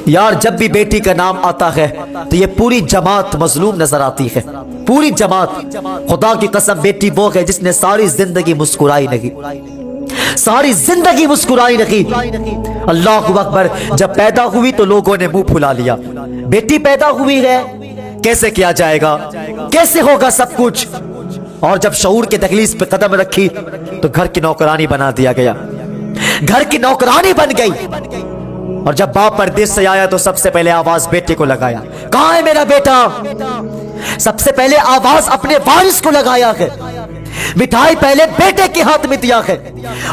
یار جب بھی بیٹی کا نام آتا ہے تو یہ پوری جماعت مظلوم نظر آتی ہے، پوری جماعت۔ خدا کی قسم بیٹی وہ ہے جس نے ساری زندگی مسکرائی نہیں، ساری زندگی مسکرائی نہیں۔ اللہ اکبر، جب پیدا ہوئی تو لوگوں نے منہ پھلا لیا، بیٹی پیدا ہوئی ہے کیسے کیا جائے گا، کیسے ہوگا سب کچھ، اور جب شعور کے دہلیز پہ قدم رکھی تو گھر کی نوکرانی بنا دیا گیا، گھر کی نوکرانی بن گئی۔ اور جب باپ پردیس سے آیا تو سب سے پہلے آواز بیٹے کو لگایا، کہاں ہے میرا بیٹا؟ سب سے پہلے آواز اپنے وارث کو لگایا ہے، مٹھائی پہلے بیٹے کے ہاتھ میں دیا ہے،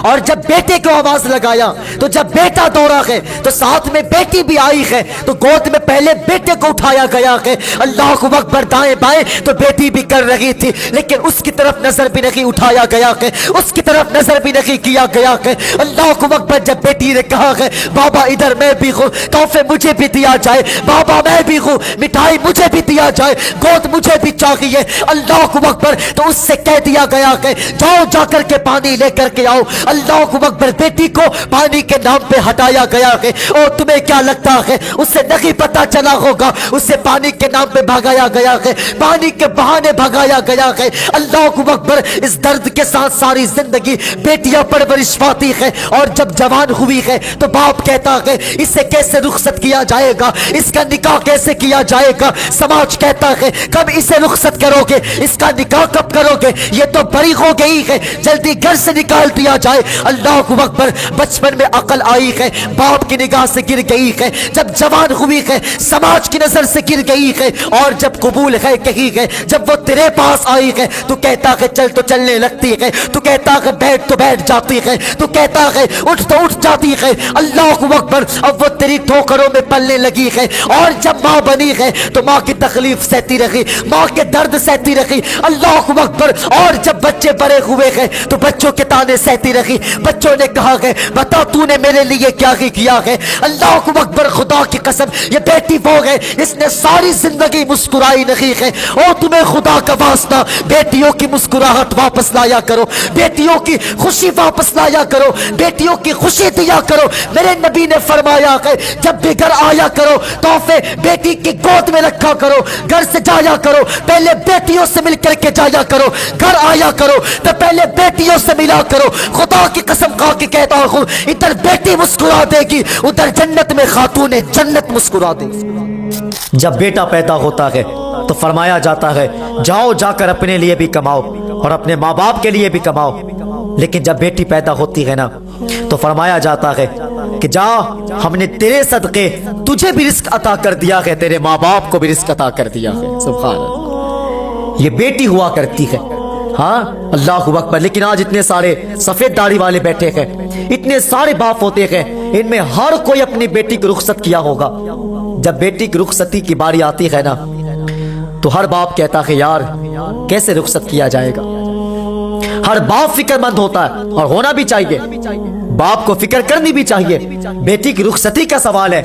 اور جب بیٹے کو آواز لگایا تو جب بیٹا دوڑا ہے تو ساتھ میں بیٹی بھی آئی ہے، تو گود میں پہلے بیٹے کو اٹھایا گیا ہے۔ اللہ اکبر، دائیں بائیں تو بیٹی بھی کر رہی تھی، لیکن اس کی طرف نظر بھی نہیں اٹھایا گیا ہے، اس کی طرف نظر بھی نہیں کیا گیا ہے۔ اللہ اکبر، جب بیٹی نے کہا ہے بابا ادھر میں بھی ہوں، تحفے مجھے بھی دیا جائے، بابا میں بھی ہوں، مٹھائی مجھے بھی دیا جائے، گود مجھے بھی چاہیے، اللہ اکبر، تو اس سے کہہ دیا گیا کہ جاؤ جا کر کے پانی لے کر کے آؤ۔ اللہ اکبر، بیٹی کو پانی کے نام پہ ہٹایا گیا ہے، اور تمہیں کیا لگتا ہے اسے نہیں پتا چلا ہوگا، اسے پانی کے نام پہ بھگایا گیا ہے، پانی کے بہانے بھگایا گیا ہے۔ اللہ اکبر، اس درد کے ساتھ ساری زندگی بیٹیاں پرورش پاتی ہے، اور جب جوان ہوئی ہے تو باپ کہتا ہے اسے کیسے رخصت کیا جائے گا، اس کا نکاح کیسے کیا جائے گا۔ سماج کہتا ہے کب اسے رخصت کرو گے، اس کا نکاح کب کرو گے، یہ تو بڑی ہو گئی ہے، جلدی گھر سے نکال دیا جائے۔ اللہ اکبر، بچپن میں عقل آئی ہے، باپ کی نگاہ سے گر گئی ہے، جب جوان ہوئی ہے سماج کی نظر سے گر گئی ہے، اور جب قبول ہے کہی ہے، جب وہ تیرے پاس آئی ہے تو کہتا ہے چل تو چلنے لگتی ہے، تو کہتا ہے بیٹھ تو بیٹھ جاتی ہے، تو کہتا ہے اٹھ تو اٹھ جاتی ہے۔ اللہ اکبر، اب وہ تیری ٹھوکروں میں پلنے لگی ہے، اور جب ماں بنی ہے تو ماں کی تکلیف سہتی رہی، ماں کے درد سہتی رہی۔ اللہ اکبر، اور جب بچے بڑے ہوئے ہیں تو بچوں کے تانے سہتی رہی، بچوں نے کہا ہے بتا تو نے میرے لیے کیا ہی کیا ہے۔ اللہ اکبر، خدا کی قسم یہ بیٹی وہ ہے اس نے ساری زندگی مسکرائی نہیں ہے۔ اور تمہیں خدا کا واسطہ بیٹیوں کی مسکراہٹ واپس لایا کرو، بیٹیوں کی خوشی واپس لایا کرو، بیٹیوں کی خوشی دیا کرو۔ میرے نبی نے فرمایا ہے جب بھی گھر آیا کرو تحفے بیٹی کی گود میں رکھا کرو، گھر سے جایا کرو پہلے بیٹیوں سے مل کر کے جایا کرو، گھر آیا کرو تو پہلے بیٹیوں سے ملا کرو۔ خدا کی قسم کھا کے کہتا ہوں ادھر بیٹی مسکرا دے گی، ادھر جنت میں خاتون جنت مسکرا دے گی۔ جب بیٹا پیدا ہوتا ہے تو فرمایا جاتا ہے جاؤ جا کر اپنے لیے بھی کماؤ اور اپنے ماں باپ کے لیے بھی کماؤ، لیکن جب بیٹی پیدا ہوتی ہے نا تو فرمایا جاتا ہے کہ جا ہم نے تیرے صدقے تجھے بھی رزق عطا کر دیا ہے، تیرے ماں باپ کو بھی رزق عطا کر دیا ہے۔ سبحان اللہ، یہ بیٹی ہوا کرتی ہے۔ ہاں اللہ اکبر، لیکن آج اتنے سارے سفید داڑھی والے بیٹھے ہیں، اتنے سارے باپ ہوتے ہیں، ان میں ہر کوئی اپنی بیٹی کو رخصت کیا ہوگا۔ جب بیٹی کی رخصتی کی باری آتی ہے نا تو ہر باپ کہتا ہے یار کیسے رخصت کیا جائے گا۔ ہر باپ فکر مند ہوتا ہے، اور ہونا بھی چاہیے، باپ کو فکر کرنی بھی چاہیے۔ بیٹی کی رخصتی کا سوال ہے،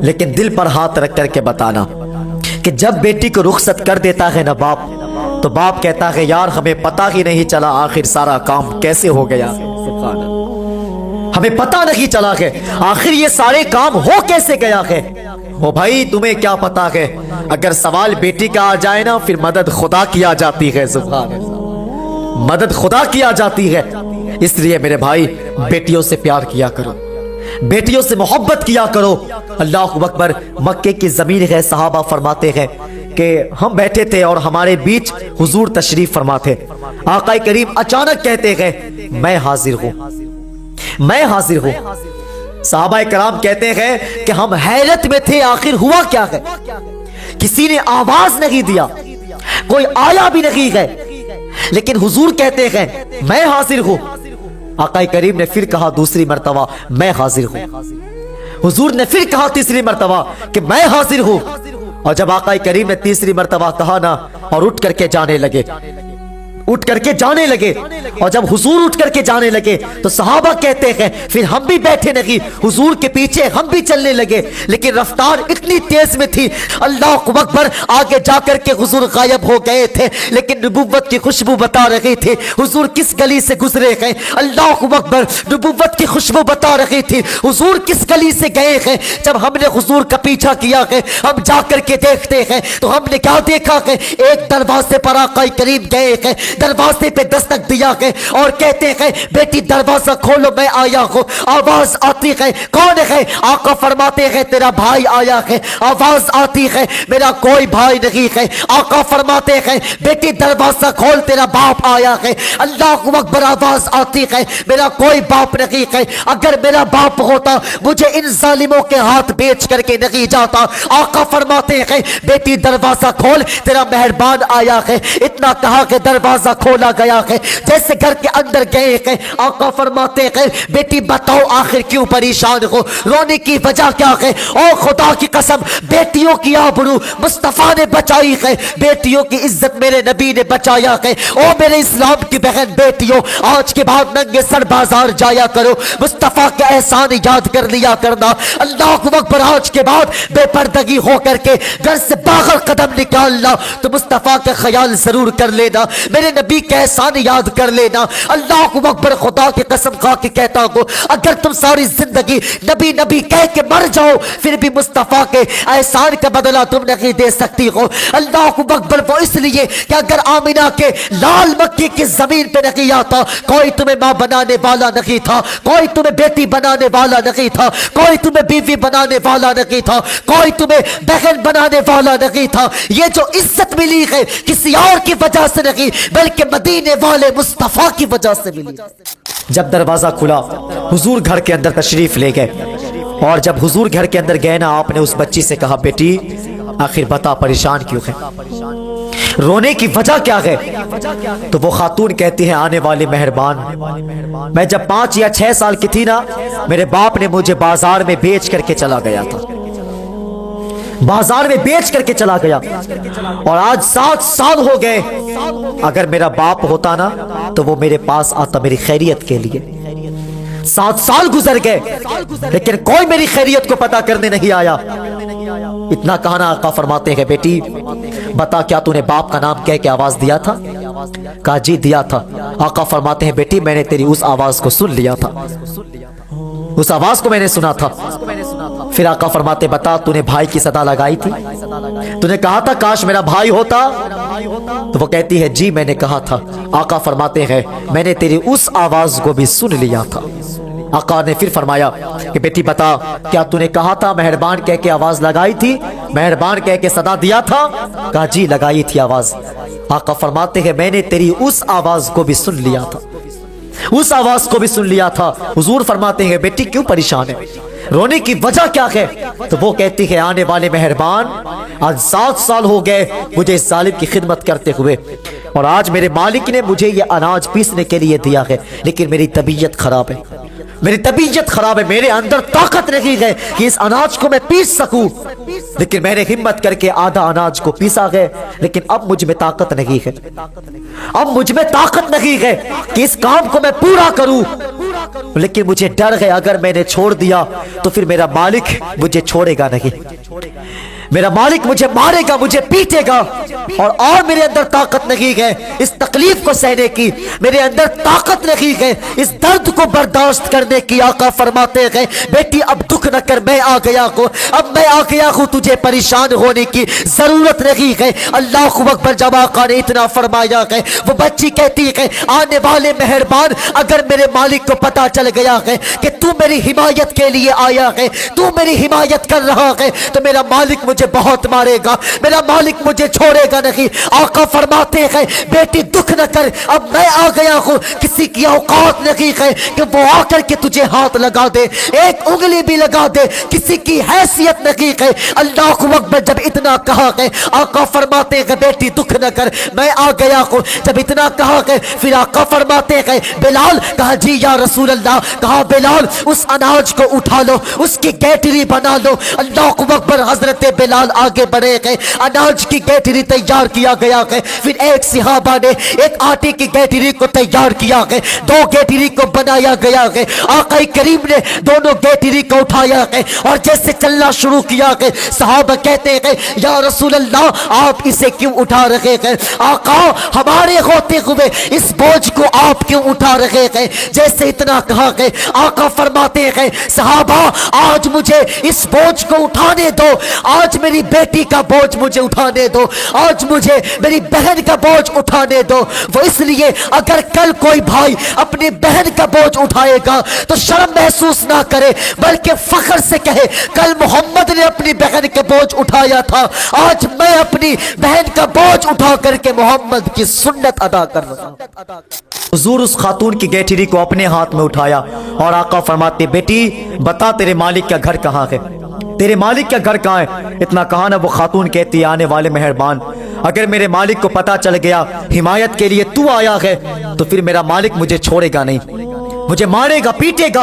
لیکن دل پر ہاتھ رکھ کر کے بتانا کہ جب بیٹی کو رخصت کر دیتا ہے نا باپ، تو باپ کہتا ہے یار ہمیں پتہ ہی نہیں چلا آخر سارا کام کیسے ہو گیا، ہمیں پتہ نہیں چلا کہ آخر یہ سارے کام ہو کیسے گیا ہے۔ وہ بھائی تمہیں کیا پتا ہے، اگر سوال بیٹی کا آ جائے نا پھر مدد خدا کی آ جاتی ہے۔ سبحان اللہ، مدد خدا کی آ جاتی ہے۔ اس لیے میرے بھائی بیٹیوں سے پیار کیا کرو، بیٹیوں سے محبت کیا کرو۔ اللہ اکبر، مکے کی زمین ہے، صحابہ فرماتے ہیں کہ ہم بیٹھے تھے اور ہمارے بیچ حضور تشریف فرما تھے، آقا کریم اچانک کہتے ہیں میں حاضر ہوں، میں حاضر ہوں۔ صحابہ کرام کہتے ہیں کہ ہم حیرت میں تھے آخر ہوا کیا ہے، کسی نے آواز نہیں دیا، کوئی آیا بھی نہیں ہے، لیکن حضور کہتے ہیں میں حاضر ہوں۔ آقا کریم نے پھر کہا دوسری مرتبہ میں حاضر ہوں، حضور نے پھر کہا تیسری مرتبہ کہ میں حاضر ہوں، اور جب آقا کریم نے تیسری مرتبہ کہا نا اور اٹھ کر کے جانے لگے، اٹھ کر کے جانے لگے، اور جب حضور اٹھ کر کے جانے لگے تو صحابہ کہتے ہیں پھر ہم بھی بیٹھے نہیں، حضور کے پیچھے ہم بھی چلنے لگے، لیکن رفتار اتنی تیز میں تھی، اللہ اکبر، آگے جا کر کے حضور غائب ہو گئے تھے، لیکن نبوت کی خوشبو بتا رہی تھی حضور کس گلی سے گزرے ہیں، اللہ اکبر، نبوت کی خوشبو بتا رہی تھی حضور کس گلی سے گئے ہیں۔ جب ہم نے حضور کا پیچھا کیا ہے، ہم جا کر کے دیکھتے ہیں تو ہم نے کیا دیکھا ہے، ایک دروازے پر آقا کریم گئے ہیں، دروازے پہ دستک دیا ہے اور کہتے ہیں بیٹی دروازہ کھولو میں آیا ہوں، آواز آتی ہے کون ہے، آقا فرماتے ہیں تیرا بھائی آیا ہے، آواز آتی ہے میرا کوئی بھائی نہیں ہے، آقا فرماتے ہیں بیٹی دروازہ کھول تیرا باپ آیا ہے، اللہ اکبر، آواز آتی ہے میرا کوئی باپ نہیں ہے، اگر میرا باپ ہوتا مجھے ان ظالموں کے ہاتھ بیچ کر کے نہیں جاتا، آقا فرماتے ہیں بیٹی دروازہ کھول تیرا مہربان آیا ہے، اتنا کہا کہ دروازہ کھولا گیا ہے، جیسے گھر کے اندر گئے ہیں آقا فرماتے ہیں بیٹی بتاؤ آخر کیوں پریشان ہو، رونے کی وجہ کیا ہے، او خدا کی قسم بیٹیوں کی آبرو مصطفیٰ نے بچائی ہے، بیٹیوں کی عزت میرے نبی نے بچایا ہے، او میرے اسلام کی بہن بیٹیوں، آج کے بعد ننگے سر بازار جایا کرو، مصطفیٰ کے احسان یاد کر لیا کرنا، اللہ اکبر، آج کے بعد بے پردگی ہو کر کے گھر سے باہر قدم نکالنا تو مصطفیٰ کا خیال ضرور کر لینا، میرے نبی کے احسان یاد کر لینا، اللہ اکبر، خدا کی قسم کھا کے کہتا ہوں اگر تم ساری زندگی نبی نبی کہہ کے مر جاؤ پھر بھی مصطفیٰ کے احسان کا بدلہ تم نہیں دے سکتی ہو، اللہ اکبر، وہ اس لیے کہ اگر آمینہ کے لال مکی کی زمین پہ نہیں آتا کوئی تمہیں ماں بنانے والا نہیں تھا، کوئی تمہیں بیٹی بنانے والا نہیں تھا، کوئی تمہیں بیوی بنانے والا نہیں تھا، کوئی تمہیں بہن بنانے والا نہیں تھا، یہ جو عزت ملی ہے کسی اور کی وجہ سے نہیں بلکہ مدینے والے مصطفیٰ کی وجہ سے ملی۔ جب دروازہ کھلا حضور گھر کے اندر تشریف لے گئے، اور جب حضور گھر کے اندر گئے نا آپ نے اس بچی سے کہا بیٹی آخر بتا پریشان کیوں ہے، رونے کی وجہ کیا ہے، تو وہ خاتون کہتی ہے آنے والے مہربان، میں جب 5 یا 6 سال کی تھی نا میرے باپ نے مجھے بازار میں بیچ کر کے چلا گیا تھا، بازار میں بیچ کر کے چلا گیا، اور آج 7 سال ہو گئے، اگر میرا باپ ہوتا نا تو وہ میرے پاس آتا میری خیریت کے لیے، 7 سال گزر گئے لیکن کوئی میری خیریت کو پتا کرنے نہیں آیا، اتنا کہنا آقا فرماتے ہیں بیٹی بتا کیا تو نے باپ کا نام کہہ کے آواز دیا تھا، کہا جی دیا تھا، آقا فرماتے ہیں بیٹی میں نے تیری اس آواز کو سن لیا تھا، اس آواز کو میں نے سنا تھا، پھر آقا فرماتے بتا تو نے بھائی کی صدا لگائی تھی، تو نے کہا تھا کاش میرا بھائی ہوتا، تو وہ کہتی ہے جی میں نے کہا تھا، آقا فرماتے ہیں میں نے تیری اس آواز کو بھی سن لیا تھا، آقا نے پھر فرمایا کہ بیٹی بتا کیا تو نے کہا تھا مہربان کہہ کے آواز لگائی تھی، مہربان کہہ کے صدا دیا تھا، کہا جی لگائی تھی آواز، آقا فرماتے ہیں میں نے تیری اس آواز کو بھی سن لیا تھا، اس آواز کو بھی سن لیا تھا، حضور فرماتے ہیں بیٹی کیوں پریشان ہے، رونے کی وجہ کیا ہے، تو وہ کہتی ہے آنے والے مہربان آج 7 سال ہو گئے مجھے اس ظالم کی خدمت کرتے ہوئے، اور آج میرے مالک نے مجھے یہ اناج پیسنے کے لیے دیا ہے، لیکن میری طبیعت خراب ہے، میری طبیعت خراب ہے، میرے اندر طاقت نہیں ہے کہ اس اناج کو میں پیس سکوں، لیکن میں نے ہمت کر کے آدھا اناج کو پیسا ہے، لیکن اب مجھ میں طاقت نہیں ہے، اب مجھ میں طاقت نہیں ہے کہ اس کام کو میں پورا کروں، لیکن مجھے ڈر ہے اگر میں نے چھوڑ دیا تو پھر میرا مالک مجھے چھوڑے گا نہیں، میرا مالک مجھے مارے گا، مجھے پیٹے گا، اور میرے اندر طاقت نہیں ہے اس تکلیف کو سہنے کی، میرے اندر طاقت نہیں ہے اس درد کو برداشت کرنے کی، آقا فرماتے ہیں بیٹی اب دکھ نہ کر، میں آ گیا ہوں، اب میں آ گیا ہوں، تجھے پریشان ہونے کی ضرورت نہیں ہے، اللہ اکبر، جب آقا نے اتنا فرمایا ہے وہ بچی کہتی ہے آنے والے مہربان اگر میرے مالک کو پتا چل گیا ہے کہ تو میری حمایت کے لیے آیا ہے، تو میری حمایت کر رہا ہے تو میرا مالک مجھے بہت مارے گا، میرا مالک مجھے چھوڑے گا نہیں، آقا فرماتے ہیں بیٹی دکھ نہ کر، اب میں آ گیا ہوں، کسی کی اوقات نہیں ہے کہ وہ آ کر کے تجھے ہاتھ لگا دے، ایک انگلی بھی لگا دے، کسی کی حیثیت نہیں ہے، اللہ اکبر، جب اتنا کہا ہے آقا فرماتے ہیں بیٹی دکھ نہ کر، میں آ گیا ہوں، جب اتنا کہا ہے پھر آقا فرماتے ہیں بلال، کہا جی یا رسول اللہ، کہا بلال اس اناج کو اٹھا لو، اس کی گیٹری بنا لو، اللہ اکبر، حضرت بلال آگے بڑھے گئے، اناج کی گیٹری تیار کیا گیا ہے، پھر ایک صحابہ نے ایک آٹے کی گیٹری کو تیار کیا ہے، دو گیٹری کو بنایا گیا ہے، آقا کریم نے دونوں گیٹری کو اٹھایا ہے اور جیسے چلنا شروع کیا ہے، صحابہ کہتے ہیں یا رسول اللہ آپ اسے کیوں اٹھا رہے ہیں؟ آقا ہمارے ہوتے ہوئے اس بوجھ کو آپ کیوں اٹھا رہے ہیں؟ جیسے اتنا کہا کہ آقا فرماتے ہیں صحابہ آج مجھے اس بوجھ کو اٹھانے دو، آج میری بیٹی کا بوجھ مجھے اٹھانے دو، آج مجھے میری بہن کا بوجھ اٹھانے دو۔ وہ اس لیے اگر کل کوئی بھائی اپنی بہن کا بوجھ اٹھائے گا تو شرم محسوس نہ کرے بلکہ فخر سے کہے کل محمد نے اپنی بہن کا بوجھ اٹھایا تھا، آج میں اپنی بہن کا بوجھ اٹھا کر کے محمد کی سنت ادا کر رہا ہوں۔ حضور اس خاتون کی گیٹری کو اپنے ہاتھ میں اٹھایا اور آقا فرماتے بیٹی بتا تیرے مالک کا گھر کہاں ہے، تیرے مالک کا گھر کہاں ہے؟ اتنا کہا نا وہ خاتون کہتی ہے آنے والے مہربان اگر میرے مالک کو پتا چل گیا حمایت کے لیے تو آیا ہے تو پھر میرا مالک مجھے چھوڑے گا نہیں، مجھے مارے گا پیٹے گا۔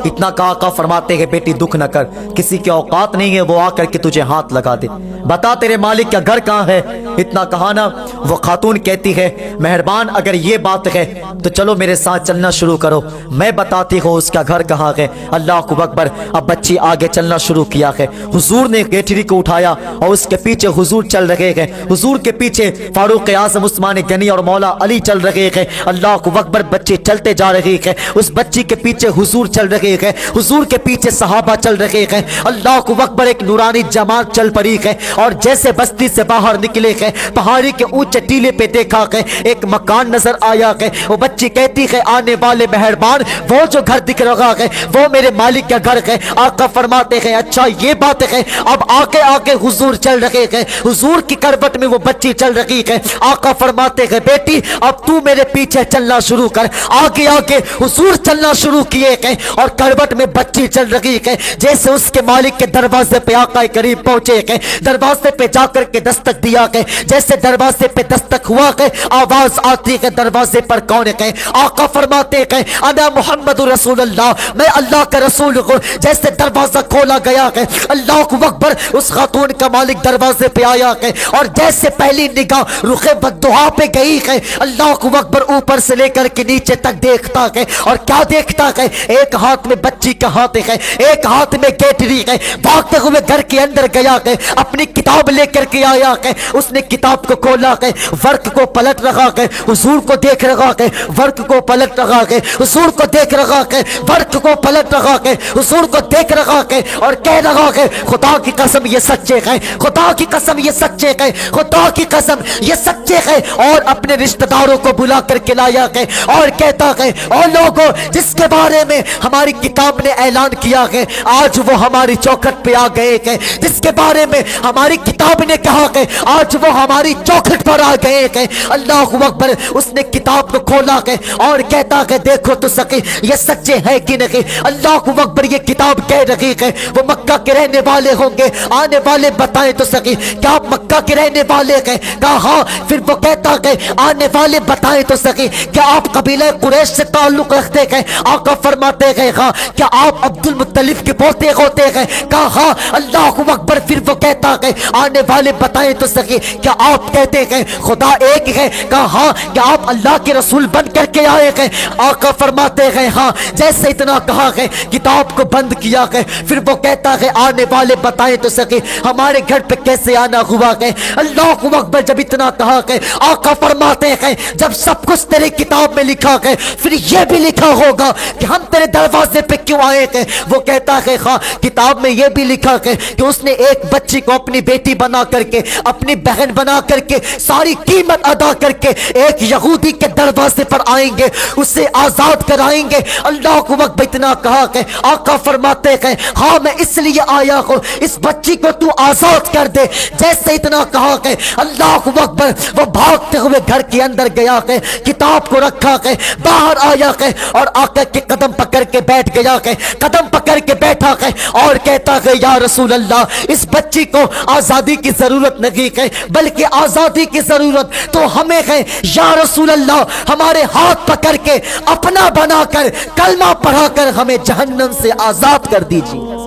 اتنا کہا آقا فرماتے ہیں بیٹی دکھ نہ کر، کسی کی اوقات نہیں ہے وہ آ کر کے تجھے ہاتھ لگا دے، بتا تیرے مالک کا گھر کہاں ہے۔ اتنا کہا نا وہ خاتون کہتی ہے مہربان اگر یہ بات ہے تو چلو میرے ساتھ چلنا شروع کرو، میں بتاتی ہوں اس کا گھر کہاں ہے۔ اللہ اکبر۔ اب بچی آگے چلنا شروع کیا ہے، حضور نے گیٹری کو اٹھایا اور اس کے پیچھے حضور چل رہے ہیں، حضور کے پیچھے فاروق اعظم عثمان غنی اور مولا علی چل رہے ہیں۔ اللہ اکبر۔ بچے چلتے جا رہے ہیں، اس بچی کے پیچھے حضور چل رہے ہیں، حضور کے پیچھے صحابہ چل رہے ہیں۔ اللہ اکبر۔ ایک نورانی جماعت چل پڑی ہے اور جیسے بستی سے باہر نکلے ہیں پہاڑی کے اونچے ٹیلے پہ دیکھا ہے ایک مکان نظر آیا ہے۔ وہ بچی کہتی ہے آنے والے مہربان وہ جو گھر دکھ رہا ہے وہ میرے مالک کا گھر ہے۔ آقا فرماتے ہیں اچھا یہ بات ہے۔ اب آگے آگے حضور چل رہے ہیں، حضور کی کروٹ میں وہ بچی چل رہی ہے۔ آقا فرماتے ہیں بیٹی اب تو میرے پیچھے چلنا شروع کر۔ آگے آگے حضور چلنا شروع کیے ہیں اور کروٹ میں بچی چل رہی ہے۔ جیسے اس کے مالک کے دروازے پہ آقا کریم پہنچے ہیں، دروازے پہ جا کر کے دستک دیا ہے، جیسے دروازے پہ دستک ہوا ہے آواز آتی ہے دروازے پر کون ہے؟ آقا فرماتے ہیں انا محمد رسول اللہ، میں اللہ کا رسول ہوں۔ جیسے دروازہ کھولا گیا ہے اللہ اکبر اس خاتون کا مالک دروازے پہ آیا ہے اور جیسے پہلی نگاہ رخ بددعا پہ گئی ہے اللہ اکبر اوپر سے لے کر کے نیچے تک دیکھتا ہے اور کیا دیکھتا ہے؟ ایک ہاتھ میں بچی کا ہاتھ ہے، ایک ہاتھ میں گیٹری ہے، بھاگتے ہوئے گھر کے اندر گیا ہے، اپنی کتاب لے کر کے آیا ہے، اس نے کتاب کو کھولا ہے، ورق کو پلٹ رہا ہے، حضور کو دیکھ رہا ہے، ورق کو پلٹ رہا ہے، حضور کو دیکھ رہا ہے، ورق کو پلٹ رہا ہے، حضور کو دیکھ رہا ہے اور کہہ رہا ہے خدا کی قسم یہ سچے ہیں، خدا کی قسم یہ سچے ہیں، خدا کی قسم یہ سچے ہیں۔ اور اپنے رشتہ داروں کو بلا کر کے لایا ہے اور کہتا ہے اور لوگوں جس کے بارے میں ہماری کتاب نے اعلان کیا ہے آج وہ ہماری چوکھٹ پہ آ گئے ہیں، جس کے بارے میں ہماری کتاب نے کہا ہے آج وہ ہماری چوکھٹ پر آ گئے ہیں۔ اللہ اکبر۔ اس نے کتاب کو کھولا ہے اور کہتا ہے دیکھو تو سکی یہ سچے ہے کہ نہیں۔ اللہ اکبر۔ یہ کتاب کہہ رہی ہے وہ مکہ کے رہنے والے ہوں گے، آنے والے بتائیں تو سکی کیا آپ مکہ کے رہنے والے ہیں؟ کہا ہاں۔ پھر وہ کہتا ہے آنے والے بتائیں تو سکی کیا آپ قبیلہ قریش سے تعلق رکھتے ہیں؟ آقا فرماتے ہیں ہاں۔ کیا آپ عبد المطلب کے پوتے ہوتے ہیں؟ کہا ہاں۔ اللہ اکبر۔ پھر وہ کہتا ہے آنے والے بتائیں تو سکی کیا آپ کہتے ہیں خدا ایک ہے؟ کہا ہاں۔ کیا آپ اللہ کے رسول بن کر کے آئے ہیں؟ آقا فرماتے ہیں ہاں۔ جیسے اتنا کہا ہے کتاب کو بند کیا ہے، پھر وہ کہتا ہے آنے والے بتائیں تو سکی ہمارے گھر پہ کیسے آنا ہوا ہے؟ اللہ اکبر۔ جب اتنا کہا ہے آقا فرماتے ہیں جب سب کچھ تیری کتاب میں لکھا ہے پھر یہ بھی لکھا ہوگا کہ ہم تیرے دروازے پہ کیوں آئے ہیں؟ وہ کہتا ہے ہاں کتاب میں یہ بھی لکھا ہے کہ اس نے ایک بچی کو اپنی بیٹی بنا کر کے اپنی بہن بنا کر کے ساری قیمت ادا کر کے ایک یہودی کے دروازے پر آئیں گے، اسے آزاد کرائیں گے۔ اللہ کو وقت اتنا کہا کہ آقا فرماتے ہیں ہاں میں اس لیے آیا ہوں اس بچی کو تو آزاد کر دے۔ جیسے اتنا کہا کہ اللہ اکبر وہ بھاگتے ہوئے گھر کے اندر گیا ہے، کتاب کو رکھا ہے، باہر آیا ہے اور آقا کے قدم پکڑ کے بیٹھ گیا ہے، قدم پکڑ کے بیٹھا ہے اور کہتا ہے یا رسول اللہ اس بچی کو آزادی کی ضرورت نہیں ہے بلکہ آزادی کی ضرورت تو ہمیں ہے یا رسول اللہ، ہمارے ہاتھ پکڑ کے اپنا بنا کر کلمہ پڑھا کر ہمیں جہنم سے آزاد کر دیجیے۔